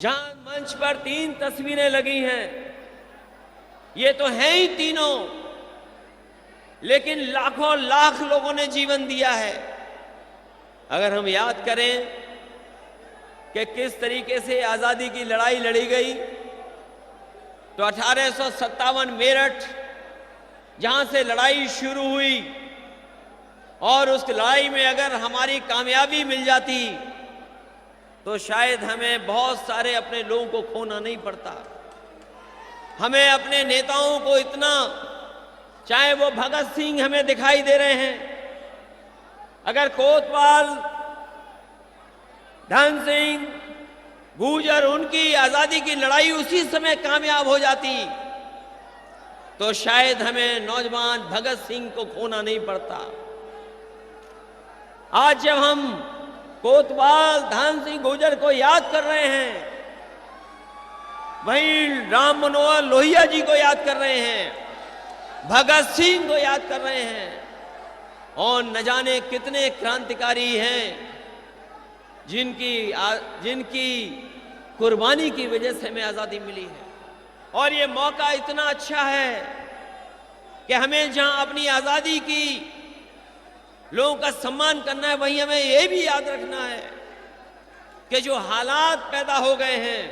जहां मंच पर 3 तस्वीरें लगी हैं, ये तो हैं ही तीनों, लेकिन लाखों लाख लोगों ने जीवन दिया है। अगर हम याद करें कि किस तरीके से आजादी की लड़ाई लड़ी गई, तो 1857 मेरठ जहां से लड़ाई शुरू हुई, और उस लड़ाई में अगर हमारी कामयाबी मिल जाती तो शायद हमें बहुत सारे अपने लोगों को खोना नहीं पड़ता। हमें अपने नेताओं को इतना, चाहे वो भगत सिंह हमें दिखाई दे रहे हैं, अगर कोतवाल, धन सिंह, गुर्जर, उनकी आजादी की लड़ाई उसी समय कामयाब हो जाती तो शायद हमें नौजवान भगत सिंह को खोना नहीं पड़ता। आज जब हम कोतवाल, धन सिंह, गुर्जर को याद कर रहे हैं, वहीं राम मनोहर लोहिया जी को याद कर रहे हैं, भगत सिंह को याद कर रहे हैं, और न जाने कितने क्रांतिकारी हैं जिनकी कुर्बानी की वजह से हमें आजादी मिली है। और ये मौका इतना अच्छा है कि हमें जहां अपनी आजादी की लोगों का सम्मान करना है, वहीं हमें यह भी याद रखना है कि जो हालात पैदा हो गए हैं,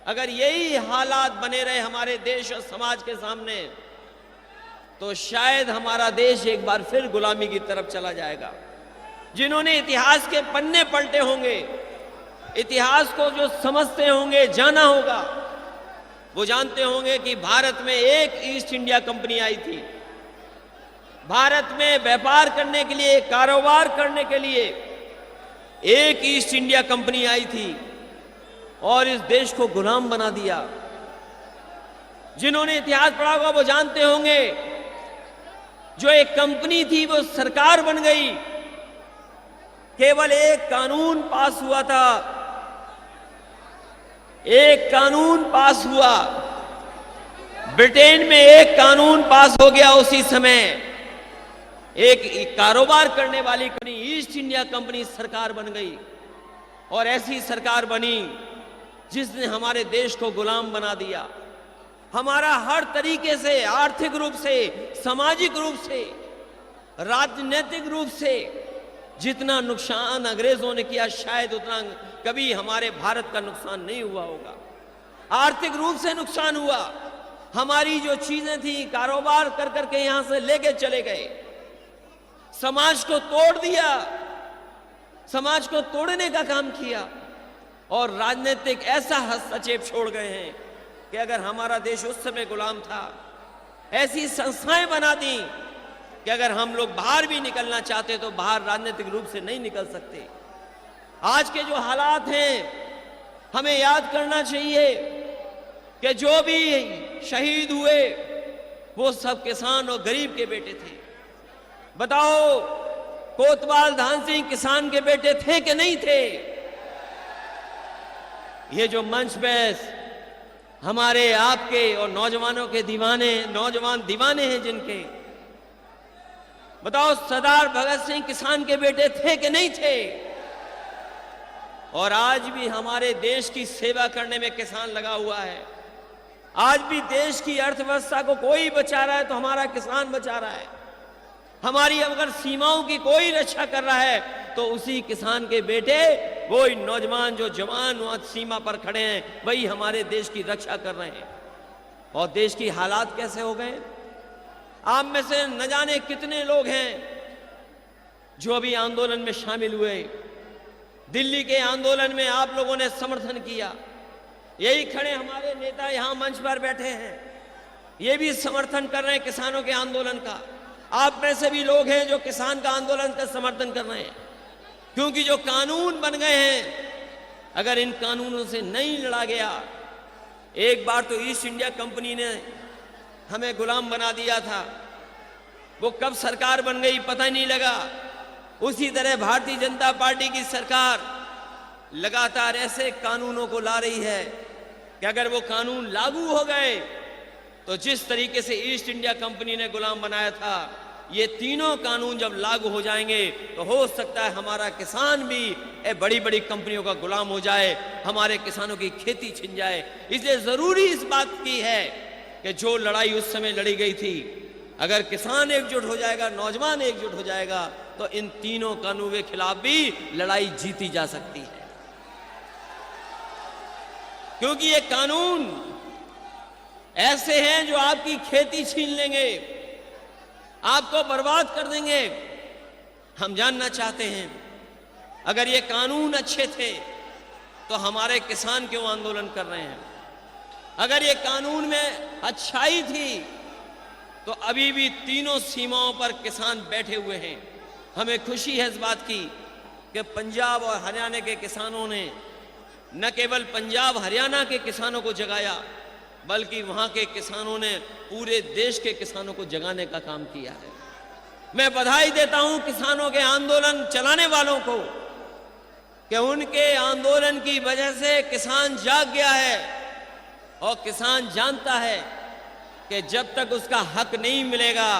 अगर यही हालात बने रहे हमारे देश और समाज के सामने, तो शायद हमारा देश एक बार फिर गुलामी की तरफ चला जाएगा। जिन्होंने इतिहास के पन्ने पलटे होंगे, इतिहास को जो समझते होंगे, जाना होगा, वो जानते होंगे कि भारत में एक ईस्ट इंडिया कंपनी आई थी। भारत में व्यापार करने के लिए, कारोबार करने के लिए एक ईस्ट इंडिया कंपनी आई थी और इस देश को गुलाम बना दिया। जिन्होंने इतिहास पढ़ा होगा वो जानते होंगे, जो एक कंपनी थी वो सरकार बन गई। केवल एक कानून पास हुआ था, एक कानून पास हुआ, ब्रिटेन में एक कानून पास हो गया उसी समय। एक कारोबार करने वाली कंपनी, ईस्ट इंडिया कंपनी सरकार बन गई, और ऐसी सरकार बनी जिसने हमारे देश को गुलाम बना दिया। हमारा हर तरीके से, आर्थिक रूप से, सामाजिक रूप से, राजनीतिक रूप से जितना नुकसान अंग्रेजों ने किया, शायद उतना कभी हमारे भारत का नुकसान नहीं हुआ होगा। आर्थिक रूप से नुकसान हुआ, हमारी जो चीजें थी कारोबार कर करके यहां से लेके चले गए, समाज को तोड़ दिया, समाज को तोड़ने का काम किया, और राजनीतिक ऐसा हस्तक्षेप छोड़ गए हैं कि अगर हमारा देश उस समय गुलाम था, ऐसी संस्थाएं बना दी कि अगर हम लोग बाहर भी निकलना चाहते तो बाहर राजनीतिक रूप से नहीं निकल सकते। आज के जो हालात हैं, हमें याद करना चाहिए कि जो भी शहीद हुए वो सब किसान और गरीब के बेटे थे। बताओ, कोतवाल, धन सिंह किसान के बेटे थे कि नहीं थे? ये जो मंच पे हमारे, आपके और नौजवानों के नौजवान दीवाने हैं जिनके, बताओ, सरदार भगत सिंह किसान के बेटे थे कि नहीं थे? और आज भी हमारे देश की सेवा करने में किसान लगा हुआ है। आज भी देश की अर्थव्यवस्था को कोई बचा रहा है तो हमारा किसान बचा रहा है। हमारी अगर सीमाओं की कोई रक्षा कर रहा है तो उसी किसान के बेटे, वही नौजवान जो जवान वहां सीमा पर खड़े हैं, वही हमारे देश की रक्षा कर रहे हैं। और देश की हालात कैसे हो गए? आप में से न जाने कितने लोग हैं जो अभी आंदोलन में शामिल हुए। दिल्ली के आंदोलन में आप लोगों ने समर्थन किया। यही खड़े हमारे नेता यहां मंच पर बैठे हैं, ये भी समर्थन कर रहे हैं किसानों के आंदोलन का। आप में से भी लोग हैं जो किसान का आंदोलन का समर्थन कर रहे हैं, क्योंकि जो कानून बन गए हैं, अगर इन कानूनों से नहीं लड़ा गया, एक बार तो ईस्ट इंडिया कंपनी ने हमें गुलाम बना दिया था, वो कब सरकार बन गई पता ही नहीं लगा। उसी तरह भारतीय जनता पार्टी की सरकार लगातार ऐसे कानूनों को ला रही है कि अगर वो कानून लागू हो गए तो जिस तरीके से ईस्ट इंडिया कंपनी ने गुलाम बनाया था, ये तीनों कानून जब लागू हो जाएंगे तो हो सकता है हमारा किसान भी बड़ी बड़ी कंपनियों का गुलाम हो जाए, हमारे किसानों की खेती छिन जाए। इसलिए जरूरी इस बात की है कि जो लड़ाई उस समय लड़ी गई थी, अगर किसान एकजुट हो जाएगा, नौजवान एकजुट हो जाएगा, तो इन तीनों कानूनों के खिलाफ भी लड़ाई जीती जा सकती है। क्योंकि ये कानून ऐसे हैं जो आपकी खेती छीन लेंगे, आपको बर्बाद कर देंगे। हम जानना चाहते हैं, अगर ये कानून अच्छे थे तो हमारे किसान क्यों आंदोलन कर रहे हैं? अगर ये कानून में अच्छाई थी तो अभी भी तीनों सीमाओं पर किसान बैठे हुए हैं। हमें खुशी है इस बात की कि पंजाब और हरियाणा के किसानों ने न केवल पंजाब हरियाणा के किसानों को जगाया, बल्कि वहां के किसानों ने पूरे देश के किसानों को जगाने का काम किया है। मैं बधाई देता हूं किसानों के आंदोलन चलाने वालों को कि उनके आंदोलन की वजह से किसान जाग गया है और किसान जानता है कि जब तक उसका हक नहीं मिलेगा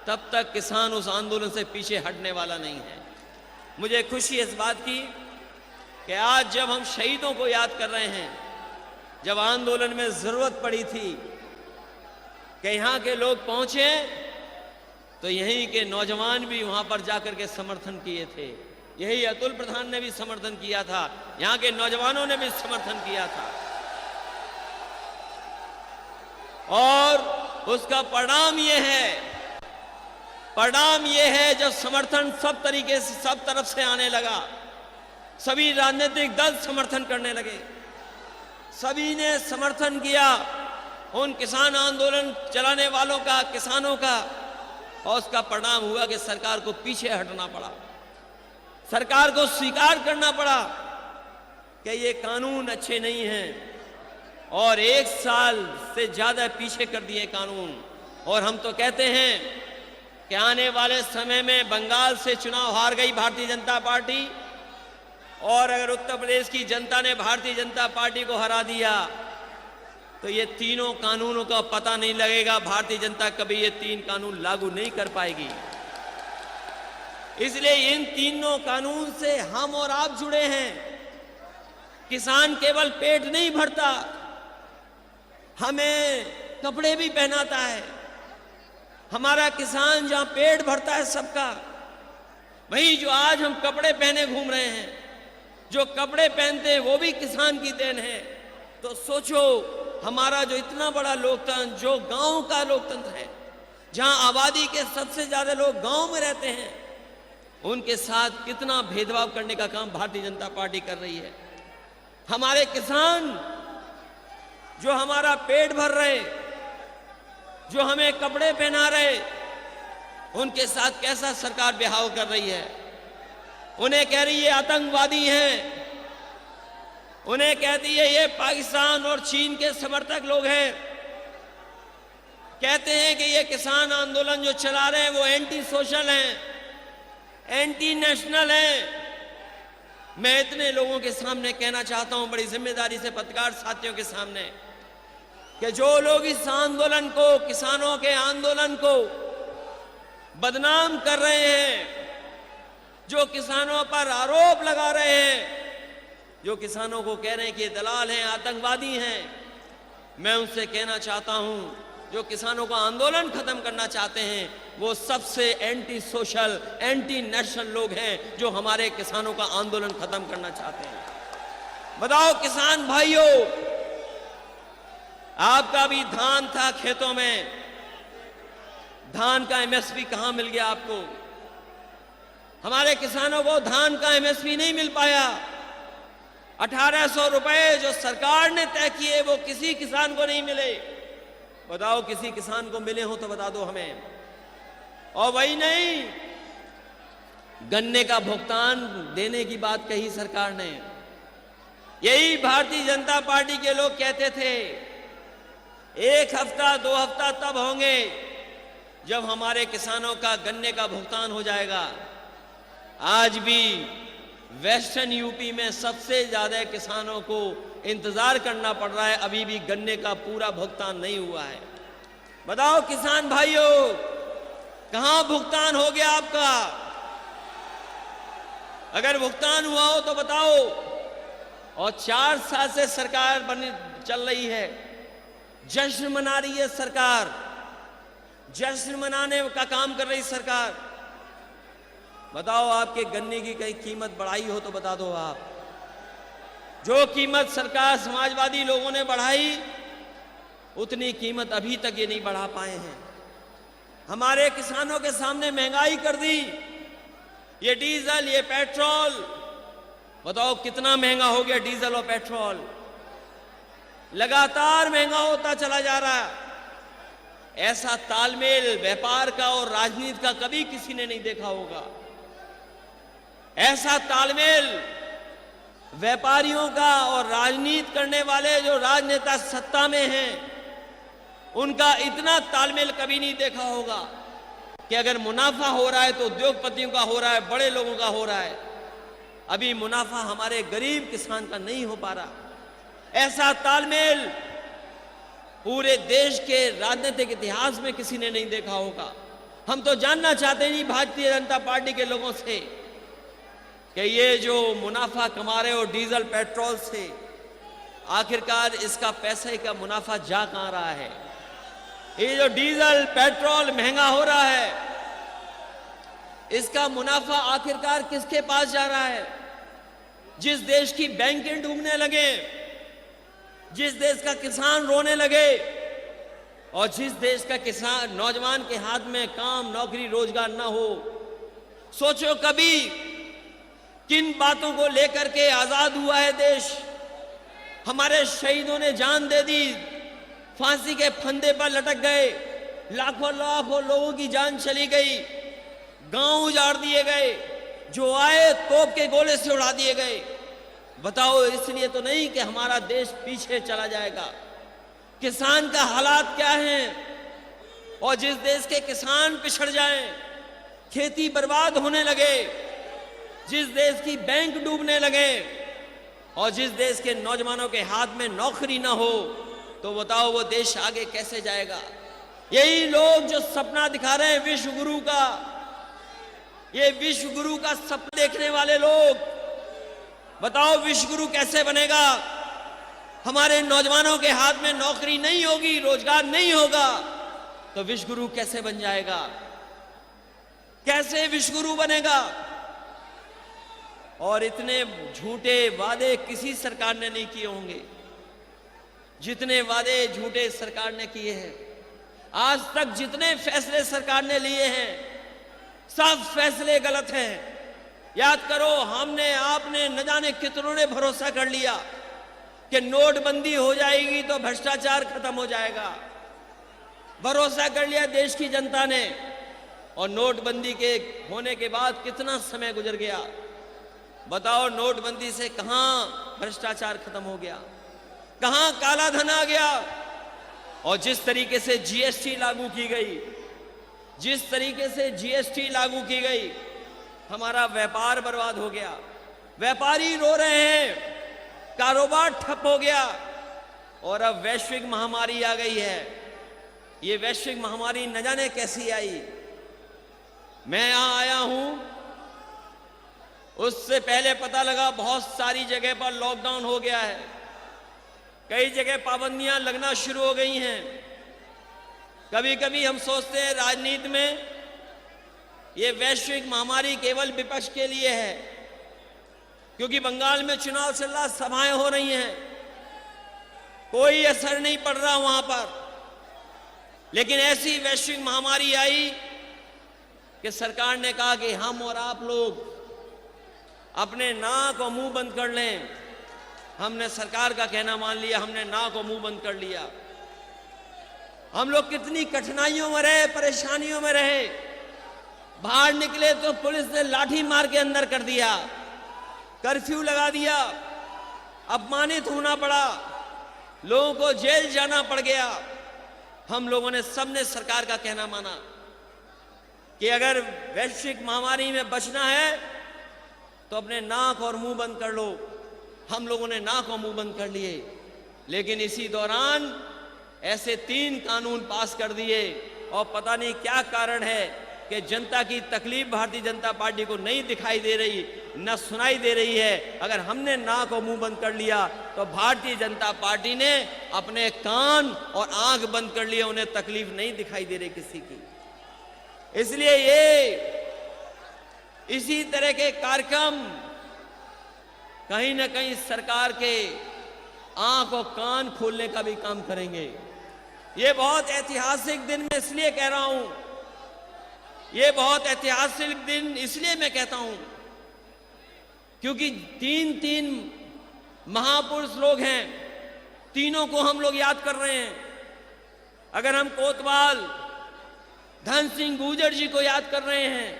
तब तक किसान उस आंदोलन से पीछे हटने वाला नहीं है। मुझे खुशी है इस बात की कि आज जब हम शहीदों को याद कर रहे हैं, जब आंदोलन में जरूरत पड़ी थी कि यहां के लोग पहुंचे, तो यहीं के नौजवान भी वहां पर जाकर के समर्थन किए थे। यही अतुल प्रधान ने भी समर्थन किया था, यहां के नौजवानों ने भी समर्थन किया था, और उसका परिणाम यह है जब समर्थन सब तरीके से, सब तरफ से आने लगा, सभी राजनीतिक दल समर्थन करने लगे, सभी ने समर्थन किया उन किसान आंदोलन चलाने वालों का, किसानों का, और उसका परिणाम हुआ कि सरकार को पीछे हटना पड़ा, सरकार को स्वीकार करना पड़ा कि ये कानून अच्छे नहीं हैं, और 1 साल से ज्यादा पीछे कर दिए कानून। और हम तो कहते हैं कि आने वाले समय में बंगाल से चुनाव हार गई भारतीय जनता पार्टी, और अगर उत्तर प्रदेश की जनता ने भारतीय जनता पार्टी को हरा दिया तो ये तीनों कानूनों का पता नहीं लगेगा, भारतीय जनता कभी ये 3 कानून लागू नहीं कर पाएगी। इसलिए इन तीनों कानून से हम और आप जुड़े हैं। किसान केवल पेट नहीं भरता, हमें कपड़े भी पहनाता है। हमारा किसान जहां पेट भरता है सबका, वहीं जो आज हम कपड़े पहने घूम रहे हैं, जो कपड़े पहनते हैं वो भी किसान की देन है। तो सोचो, हमारा जो इतना बड़ा लोकतंत्र, जो गांव का लोकतंत्र है, जहां आबादी के सबसे ज्यादा लोग गांव में रहते हैं, उनके साथ कितना भेदभाव करने का काम भारतीय जनता पार्टी कर रही है। हमारे किसान जो हमारा पेट भर रहे, जो हमें कपड़े पहना रहे, उनके साथ कैसा सरकार व्यवहार कर रही है। उन्हें कह रही है आतंकवादी हैं, उन्हें कहती है ये पाकिस्तान और चीन के समर्थक लोग हैं, कहते हैं कि ये किसान आंदोलन जो चला रहे हैं वो एंटी सोशल हैं, एंटी नेशनल हैं। मैं इतने लोगों के सामने कहना चाहता हूं, बड़ी जिम्मेदारी से पत्रकार साथियों के सामने, कि जो लोग इस आंदोलन को, किसानों के आंदोलन को बदनाम कर रहे हैं, जो किसानों पर आरोप लगा रहे हैं, जो किसानों को कह रहे हैं कि ये दलाल हैं, आतंकवादी हैं, मैं उनसे कहना चाहता हूं, जो किसानों का आंदोलन खत्म करना चाहते हैं वो सबसे एंटी सोशल, एंटी नेशनल लोग हैं जो हमारे किसानों का आंदोलन खत्म करना चाहते हैं। बताओ किसान भाइयों, आपका भी धान था खेतों में, धान का एमएसपी कहां मिल गया आपको? हमारे किसानों को धान का एमएसपी नहीं मिल पाया। 1800 रुपए जो सरकार ने तय किए वो किसी किसान को नहीं मिले। बताओ किसी किसान को मिले हो तो बता दो हमें। और वही नहीं, गन्ने का भुगतान देने की बात कही सरकार ने। यही भारतीय जनता पार्टी के लोग कहते थे 1 हफ्ता 2 हफ्ता तब होंगे जब हमारे किसानों का गन्ने का भुगतान हो जाएगा। आज भी वेस्टर्न यूपी में सबसे ज्यादा किसानों को इंतजार करना पड़ रहा है, अभी भी गन्ने का पूरा भुगतान नहीं हुआ है। बताओ किसान भाइयों, कहां भुगतान हो गया आपका? अगर भुगतान हुआ हो तो बताओ। और 4 साल से सरकार चल रही है, जश्न मना रही है सरकार, जश्न मनाने का काम कर रही सरकार। बताओ, आपके गन्ने की कहीं कीमत बढ़ाई हो तो बता दो आप। जो कीमत सरकार समाजवादी लोगों ने बढ़ाई, उतनी कीमत अभी तक ये नहीं बढ़ा पाए हैं। हमारे किसानों के सामने महंगाई कर दी। ये डीजल, ये पेट्रोल, बताओ कितना महंगा हो गया डीजल और पेट्रोल। लगातार महंगा होता चला जा रहा है। ऐसा तालमेल व्यापार का और राजनीति का कभी किसी ने नहीं देखा होगा। ऐसा तालमेल व्यापारियों का और राजनीति करने वाले जो राजनेता सत्ता में हैं, उनका इतना तालमेल कभी नहीं देखा होगा कि अगर मुनाफा हो रहा है तो उद्योगपतियों का हो रहा है, बड़े लोगों का हो रहा है। अभी मुनाफा हमारे गरीब किसान का नहीं हो पा रहा। ऐसा तालमेल पूरे देश के राजनीतिक इतिहास में किसी ने नहीं देखा होगा। हम तो जानना चाहते नहीं भारतीय जनता पार्टी के लोगों से कि ये जो मुनाफा कमा रहे हो डीजल पेट्रोल से, आखिरकार इसका पैसे का मुनाफा जा कहां रहा है? ये जो डीजल पेट्रोल महंगा हो रहा है, इसका मुनाफा आखिरकार किसके पास जा रहा है? जिस देश की बैंकें डूबने लगे, जिस देश का किसान रोने लगे, और जिस देश का किसान नौजवान के हाथ में काम, नौकरी, रोजगार ना हो। सोचो कभी किन बातों को लेकर के आजाद हुआ है देश। हमारे शहीदों ने जान दे दी, फांसी के फंदे पर लटक गए, लाखों लाखों लोगों की जान चली गई, गांव उजाड़ दिए गए, जो आए तोप के गोले से उड़ा दिए गए। बताओ, इसलिए तो नहीं कि हमारा देश पीछे चला जाएगा। किसान का हालात क्या है? और जिस देश के किसान पिछड़ जाएं, खेती बर्बाद होने लगे, जिस देश की बैंक डूबने लगे, और जिस देश के नौजवानों के हाथ में नौकरी ना हो, तो बताओ वो देश आगे कैसे जाएगा? यही लोग जो सपना दिखा रहे हैं विश्व गुरु का, ये विश्व गुरु का सपना देखने वाले लोग, बताओ विश्व गुरु कैसे बनेगा? हमारे नौजवानों के हाथ में नौकरी नहीं होगी, रोजगार नहीं होगा, तो विश्व गुरु कैसे बन जाएगा? कैसे विश्व गुरु बनेगा? और इतने झूठे वादे किसी सरकार ने नहीं किए होंगे जितने वादे झूठे सरकार ने किए हैं। आज तक जितने फैसले सरकार ने लिए हैं, सब फैसले गलत हैं। याद करो, हमने आपने न जाने कितनों ने भरोसा कर लिया कि नोटबंदी हो जाएगी तो भ्रष्टाचार खत्म हो जाएगा। भरोसा कर लिया देश की जनता ने, और नोटबंदी के होने के बाद कितना समय गुजर गया। बताओ, नोटबंदी से कहां भ्रष्टाचार खत्म हो गया, कहां काला धन आ गया? और जिस तरीके से जीएसटी लागू की गई, जिस तरीके से जीएसटी लागू की गई, हमारा व्यापार बर्बाद हो गया। व्यापारी रो रहे हैं, कारोबार ठप हो गया, और अब वैश्विक महामारी आ गई है। ये वैश्विक महामारी न जाने कैसी आई। मैं यहां आया हूं, उससे पहले पता लगा बहुत सारी जगह पर लॉकडाउन हो गया है, कई जगह पाबंदियां लगना शुरू हो गई हैं। कभी कभी हम सोचते हैं राजनीति में ये वैश्विक महामारी केवल विपक्ष के लिए है, क्योंकि बंगाल में चुनाव चल रहा, सभाएं हो रही हैं, कोई असर नहीं पड़ रहा वहां पर। लेकिन ऐसी वैश्विक महामारी आई कि सरकार ने कहा कि हम और आप लोग अपने नाक और मुंह बंद कर लें। हमने सरकार का कहना मान लिया, हमने नाक और मुंह बंद कर लिया। हम लोग कितनी कठिनाइयों में रहे, परेशानियों में रहे। बाहर निकले तो पुलिस ने लाठी मार के अंदर कर दिया, कर्फ्यू लगा दिया, अपमानित होना पड़ा, लोगों को जेल जाना पड़ गया। हम लोगों ने सबने सरकार का कहना माना कि अगर वैश्विक महामारी में बचना है तो अपने नाक और मुंह बंद कर लो। हम लोगों ने नाक और मुंह बंद कर लिए। लेकिन इसी दौरान ऐसे 3 कानून पास कर दिए, और पता नहीं क्या कारण है कि जनता की तकलीफ भारतीय जनता पार्टी को नहीं दिखाई दे रही, न सुनाई दे रही है। अगर हमने नाक और मुंह बंद कर लिया तो भारतीय जनता पार्टी ने अपने कान और आंख बंद कर लिए, उन्हें तकलीफ नहीं दिखाई दे रही किसी की। इसलिए ये इसी तरह के कार्यक्रम कहीं ना कहीं सरकार के आंख और कान खोलने का भी काम करेंगे। ये बहुत ऐतिहासिक दिन मैं इसलिए कह रहा हूं, ये बहुत ऐतिहासिक दिन इसलिए मैं कहता हूं क्योंकि तीन महापुरुष लोग हैं, तीनों को हम लोग याद कर रहे हैं। अगर हम कोतवाल धन सिंह गुर्जर जी को याद कर रहे हैं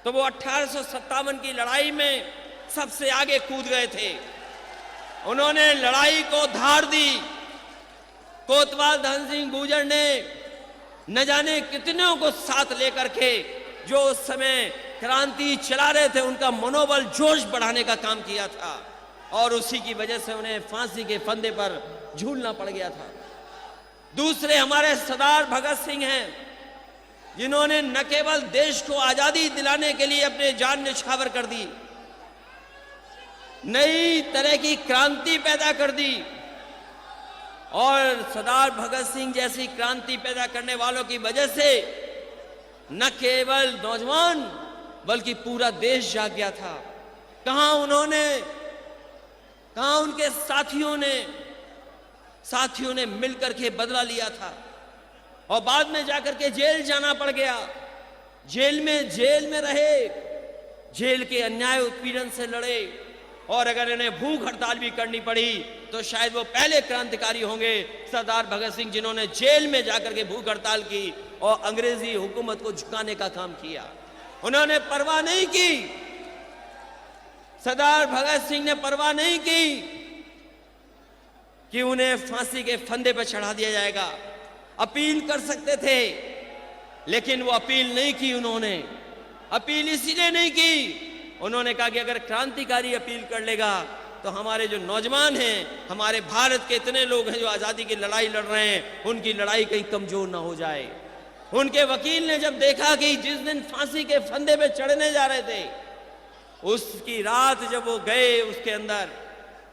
तो वो 1857 की लड़ाई में सबसे आगे कूद गए थे। उन्होंने लड़ाई को धार दी। कोतवाल धन सिंह गुर्जर ने न जाने कितनों को साथ लेकर के जो उस समय क्रांति चला रहे थे उनका मनोबल जोश बढ़ाने का काम किया था, और उसी की वजह से उन्हें फांसी के फंदे पर झूलना पड़ गया था। दूसरे हमारे सरदार भगत सिंह हैं, जिन्होंने न केवल देश को आजादी दिलाने के लिए अपने जान न्यौछावर कर दी, नई तरह की क्रांति पैदा कर दी, और सरदार भगत सिंह जैसी क्रांति पैदा करने वालों की वजह से न केवल नौजवान बल्कि पूरा देश जाग गया था। कहां उनके साथियों ने मिलकर के बदला लिया था, और बाद में जाकर के जेल जाना पड़ गया। जेल में रहे, जेल के अन्याय उत्पीड़न से लड़े, और अगर इन्हें भूख हड़ताल भी करनी पड़ी तो शायद वो पहले क्रांतिकारी होंगे, सरदार भगत सिंह, जिन्होंने जेल में जाकर के भूख हड़ताल की और अंग्रेजी हुकूमत को झुकाने का काम किया। उन्होंने परवाह नहीं की, सरदार भगत सिंह ने परवाह नहीं की कि उन्हें फांसी के फंदे पर चढ़ा दिया जाएगा। अपील कर सकते थे, लेकिन वो अपील नहीं की। उन्होंने अपील इसीलिए नहीं की, उन्होंने कहा कि अगर क्रांतिकारी अपील कर लेगा तो हमारे जो नौजवान हैं, हमारे भारत के इतने लोग हैं जो आजादी की लड़ाई लड़ रहे हैं, उनकी लड़ाई कहीं कमजोर ना हो जाए। उनके वकील ने जब देखा कि जिस दिन फांसी के फंदे पे चढ़ने जा रहे थे, उसकी रात जब वो गए उसके अंदर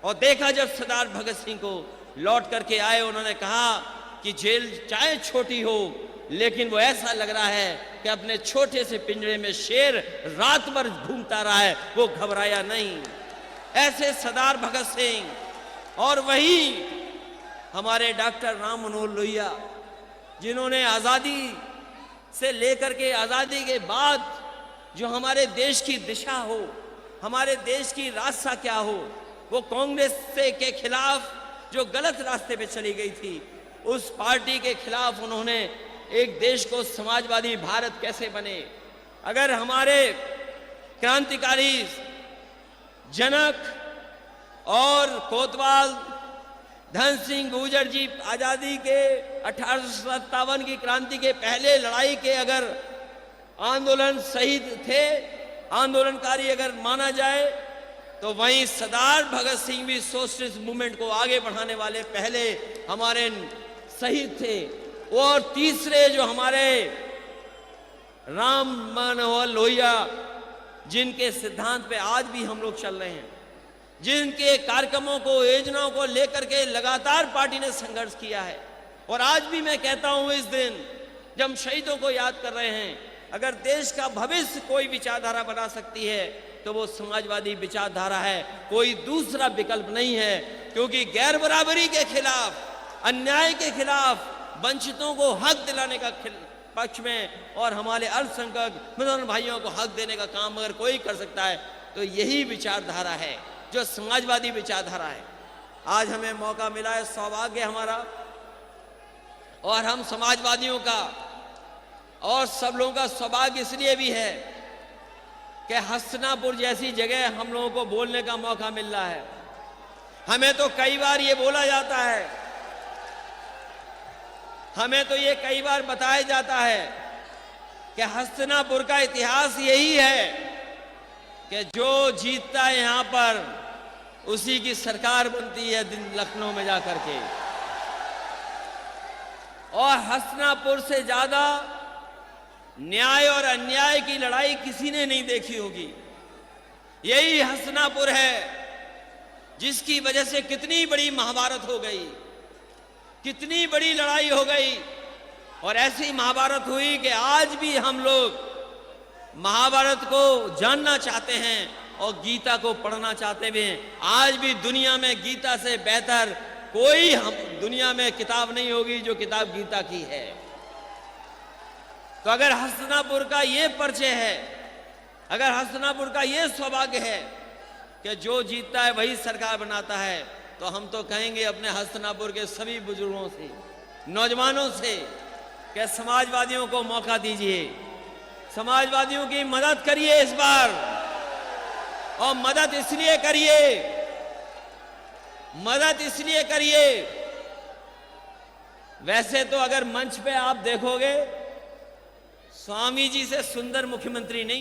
और देखा, जब सरदार भगत सिंह को लौट करके आए, उन्होंने कहा कि जेल चाहे छोटी हो, लेकिन वो ऐसा लग रहा है कि अपने छोटे से पिंजरे में शेर रात भर घूमता रहा है, वो घबराया नहीं। ऐसे सरदार भगत सिंह। और वही हमारे डॉक्टर राम मनोहर लोहिया, जिन्होंने आजादी से लेकर के आजादी के बाद जो हमारे देश की दिशा हो, हमारे देश की रास्ता क्या हो, वो कांग्रेस के खिलाफ जो गलत रास्ते पे चली गई थी, उस पार्टी के खिलाफ उन्होंने एक देश को समाजवादी भारत कैसे बने। अगर हमारे क्रांतिकारी जनक और कोतवाल धन सिंह गुर्जर जी आजादी के 1857 की क्रांति के पहले लड़ाई के अगर आंदोलन शहीद थे, आंदोलनकारी अगर माना जाए, तो वहीं सरदार भगत सिंह भी सोशलिस्ट मूवमेंट को आगे बढ़ाने वाले पहले हमारे शहीद थे। और तीसरे जो हमारे राम मनोहर लोहिया, जिनके सिद्धांत पे आज भी हम लोग चल रहे हैं, जिनके कार्यक्रमों को, योजनाओं को लेकर के लगातार पार्टी ने संघर्ष किया है। और आज भी मैं कहता हूं, इस दिन जब हम शहीदों को याद कर रहे हैं, अगर देश का भविष्य कोई विचारधारा बना सकती है तो वो समाजवादी विचारधारा है, कोई दूसरा विकल्प नहीं है। क्योंकि गैर बराबरी के खिलाफ, अन्याय के खिलाफ, वंचितों को हक दिलाने का पक्ष में और हमारे अल्पसंख्यक मुसलमान भाइयों को हक देने का काम अगर कोई कर सकता है तो यही विचारधारा है, जो समाजवादी विचारधारा है। आज हमें मौका मिला है, सौभाग्य हमारा, और हम समाजवादियों का और सब लोगों का सौभाग्य इसलिए भी है कि हस्तिनापुर जैसी जगह हम लोगों को बोलने का मौका मिल रहा है। हमें तो कई बार ये बोला जाता है, हमें तो ये कई बार बताया जाता है कि हस्तिनापुर का इतिहास यही है कि जो जीतता है यहां पर उसी की सरकार बनती है लखनऊ में जाकर के। और हस्तिनापुर से ज्यादा न्याय और अन्याय की लड़ाई किसी ने नहीं देखी होगी। यही हस्तिनापुर है जिसकी वजह से कितनी बड़ी महाभारत हो गई, कितनी बड़ी लड़ाई हो गई। और ऐसी महाभारत हुई कि आज भी हम लोग महाभारत को जानना चाहते हैं और गीता को पढ़ना चाहते हैं। आज भी दुनिया में गीता से बेहतर कोई हम दुनिया में किताब नहीं होगी जो किताब गीता की है। तो अगर हस्तिनापुर का ये परिचय है, अगर हस्तिनापुर का ये सौभाग्य है कि जो जीतता है वही सरकार बनाता है, तो हम तो कहेंगे अपने हस्तिनापुर के सभी बुजुर्गों से, नौजवानों से कि समाजवादियों को मौका दीजिए, समाजवादियों की मदद करिए इस बार। और मदद इसलिए करिए, वैसे तो अगर मंच पे आप देखोगे स्वामी जी से सुंदर मुख्यमंत्री नहीं